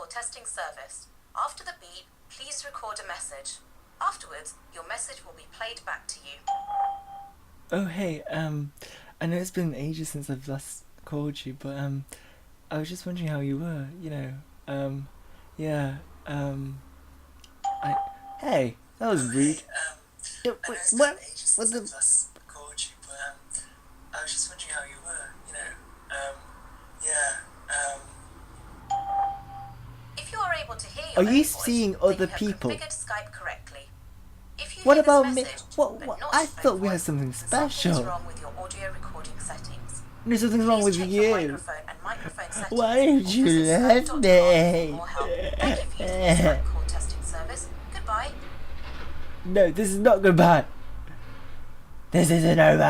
testing service. After the beep, please record a message. Afterwards, your message will be played back to you. Oh hey, I know it's been ages since I've last called you, but I was just wondering how you were. Yeah, I. Hey, that was rude. Yeah, I know wait, it's been what? ages What since the? I've last called you, but I was just wondering how you were. Yeah. If you are able to hear Are your you own voice, seeing then other you have people? configured Skype correctly. If you What hear this about me? message, but What? not I your own thought we had voice, something then something is special. wrong with your audio recording settings. There's something wrong Please with check your you. microphone and microphone Why settings did or you visit left skype.com for me? more help. Thank you for using the Skype call testing service. Goodbye. No, this is not goodbye. This isn't over.